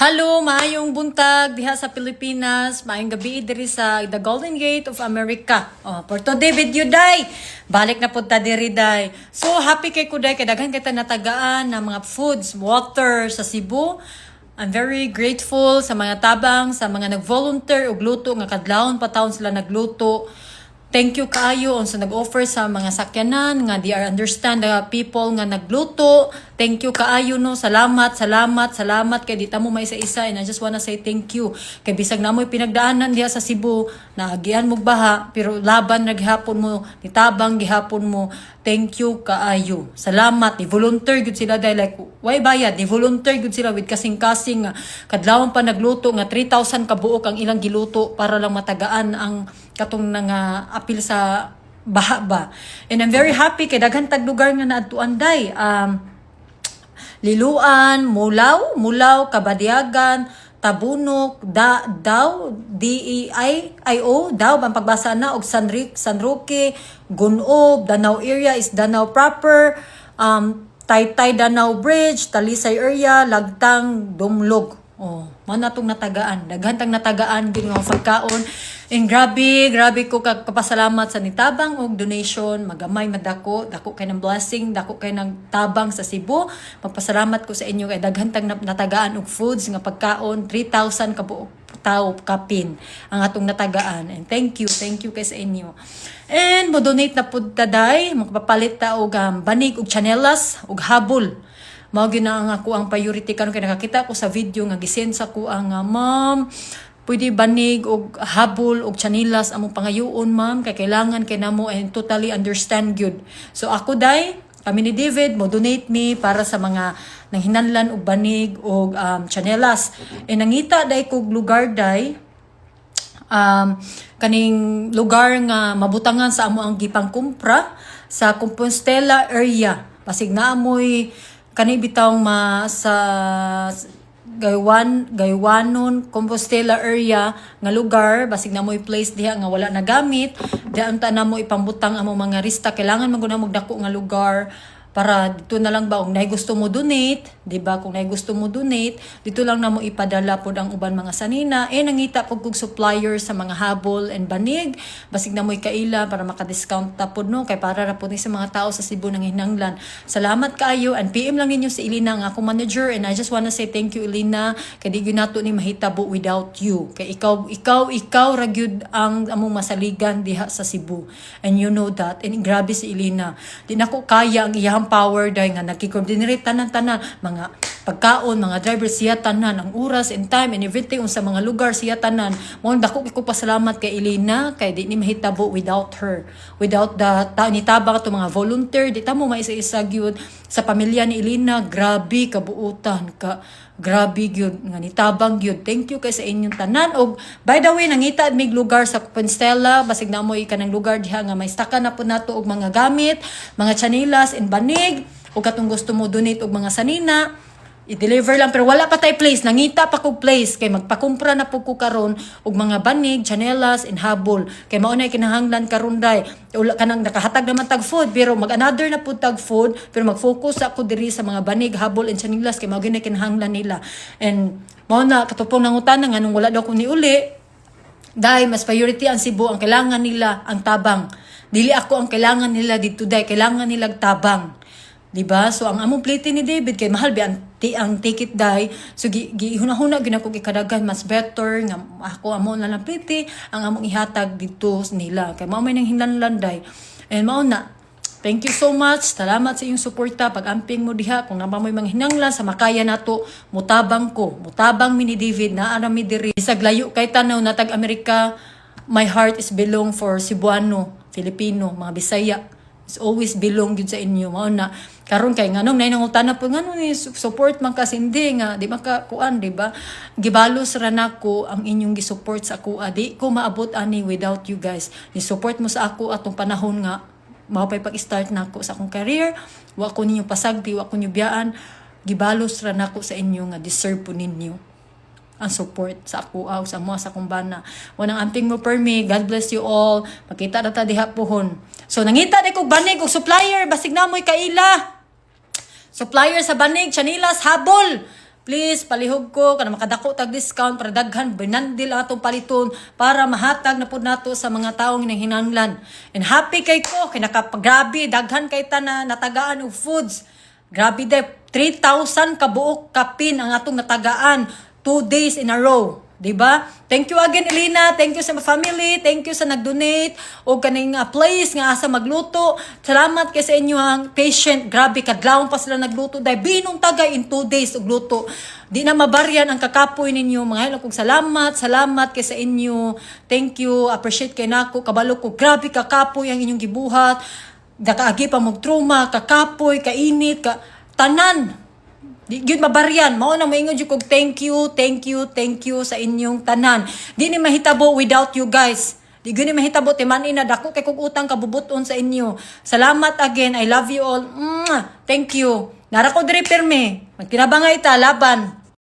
Hello, maayong buntag diha sa Pilipinas, maayong gabi diri sa the Golden Gate of America. For today video day, balik na pud ta diri day. So happy kay kuday kay daghan kita natagaan na mga foods, water sa Cebu. I'm very grateful sa mga tabang, sa mga nag-volunteer og luto nga kadlawon pa taon sila nagluto. Thank you kaayo on sa nag-offer sa mga sakyanan nga they are understand the people nga nagluto. Thank you kaayo no. Salamat kay di ta mo maisa-isa, and I just wanna say thank you. Kay bisag namoy pinagdaanan diha sa Cebu, naagian mo baha pero laban naghapon mo, nitabang gihapon mo. Thank you kaayo. Salamat, ni volunteer gud sila dahil like why bayad, ni volunteer gud sila with kasing-kasing nga kadlawon pa nagluto nga 3,000 ka buok ang ilang giluto para lang matagaan ang katong nga apil sa baha ba. And I'm very happy kay daghan tag lugar nga naadtuan day. Liluan, Mulaw, Kabadiagan, Tabunok, Daw, DEIO, Daw, ang pagbasa na, og San Roque, Gunob, Danau area is Danau proper, Taytay Danau Bridge, Talisay area, Lagtang, Dumlog. Mo na tong natagaan. Daghan tang natagaan gid nga pagkaon. And grabe ko kapasalamat sa nitabang og donation, magamay madako, dako kay ng blessing, dako kay ng tabang sa Cebu. Magpasalamat ko sa inyo kay daghan tang natagaan og foods nga pagkaon, 3,000 ka tao kapin ang atong natagaan. And thank you kay sa inyo. And mo donate na pud taday, magpapalit ta og banig og chanelas og habol. Mao gyud na ang ako ang priority karon kay nakakita ko sa video nga gisend sa ko ang ma'am, pwede banig og habol og chanilas among pangayoon ma'am kay kailangan kay namo, and totally understand gyud. So ako day, kami ni David mo donate me para sa mga nanghinanlan og banig og chanelas. E nangita day kog lugar day, kaning lugar nga mabutangan sa amo ang gipang kumpra sa Compostela area. Basig na amoy kani bitaw sa Gaywanon, Compostela area nga lugar, basig na mo'y place diha nga wala nagamit, diyan ta na mo ipambutang amo mga rista, kailangan maguna magdako nga lugar para dito na lang ba kung nay gusto mo donate, di ba? Kung nay gusto mo donate, dito lang na mo ipadala pod ang uban mga sanina. Nangita pog kog supplier sa mga habol and banig, basig na mo kaila para maka-discount ta pod no, kay para ra pod ni sa mga tao sa Cebu nang hinanglan. Salamat kaayo, and PM lang ninyo si Elina nga ako manager, and I just wanna say thank you Elina, kay di gyud nato ni mahitabo without you. Kay ikaw ra gyud ang among masaligan diha sa Cebu. And you know that. And grabe si Elina. Di nako kaya ang iyang power day nga nagki-coordinate tanan mga pagkaon, mga driver siya tanan, ang oras and time and everything sa mga lugar siya tanan. Mo dako ko pasalamat kay Elena kay di ni mahitabo without her, without the nitabang to mga volunteer, di ta mo maisa-isa gyud sa pamilya ni Elena. Grabe kabuutan ka, grabe gyud nga nitabang gyud. Thank you kay sa inyong tanan. Og by the way, nangita mig lugar sa Compostela, basig na mo kanang lugar diha nga may staka na po nato og mga gamit, mga chanilas and banig, o katong gusto mo donate og mga sanina, i-deliver lang, pero wala pa tay place. Nangita pa kog place kay magpakumpra na pug ko karon og mga banig, chanelas and habol, kay mao na kinahanglan karon day. Wala kanang nakahatag naman tag food, pero mag-another na pud tag food, pero mag-focus ako diri sa mga banig, habol and chanelas kay mao gyud na kinahanglan nila. And mao na katupong nangutan nga nung wala daw ko ni uli, dahil mas priority ang Cebu, ang kailangan nila ang tabang. Dili ako ang kailangan nila dito day, kailangan nila tabang. Diba? So ang among plate ni David kay mahal ba ang ticket day. So gihuna-huna gyud ako gikadagan, mas better nga ako amo na lang plate ang among ihatag dito nila. Kay mao may nang hinlanlan day. And mao na. Thank you so much. Salamat sa inyong suporta, pag-amping mo diha. Kung naman may mga hinanglan sa makaya nato, mutabang ko. Mutabang mi ni David na arami diri. Isag layo kay tanaw na tag-Amerika, my heart is belong for Cebuano, Filipino, mga Bisaya. It's always belong gyud sa inyo. Mao na karon kay nganong nay nangutana po ngano ni support man kasi hindi nga di maka kuan, di ba? Gibalos ra nako ang inyong gi-support sa ako. Di ko maabot ani without you guys. Ni support mo sa ako atong panahon nga mao pay pag-start nako sa akong career. Wa ko ninyo pasagdi, wa ko ninyo biyaan. Gibalos ra nako sa inyo nga deserve po ninyo ang support sa ako sa mga sa kumbana. Wanang amping mo per me. God bless you all. Makita na ta diha pohon. So nangita na kog banig og supplier, basig na mo'y kaila. Supplier sa banig, chanilas, habol. Please, palihog ko, kana makadako tag discount para daghan, binandil atong paliton para mahatag na po nato sa mga taong hinahingnan. And happy kay ko, kay nakapagrabe, daghan kay ta na natagaan og foods. Grabe de, 3,000 kabuok kapin ang atong natagaan 2 days in a row. Diba? Thank you again, Elena. Thank you sa family. Thank you sa nag-donate o kaning place nga asa magluto. Salamat kay sa inyo ang patient. Grabe, kadlawon pa sila nagluto. Dahil binong tagay in 2 days og luto. Di na mabaryan ang kakapoy ninyo. Mga hello kong salamat. Salamat kay sa inyo. Thank you. Appreciate kay nako. Kabalo ko. Grabe kakapoy ang inyong gibuhat. Dakaagi pa mong trauma. Kakapoy, kainit, tanan. Di gyud mabaryan, mao nang maingon jud kog thank you sa inyong tanan. Di ni mahitabo without you guys. Di gyud ni mahitabo timan ina dako kay kog utang kabubuton sa inyo. Salamat again. I love you all. Thank you. Nara ko diri pirme. Magtinabangay ta laban.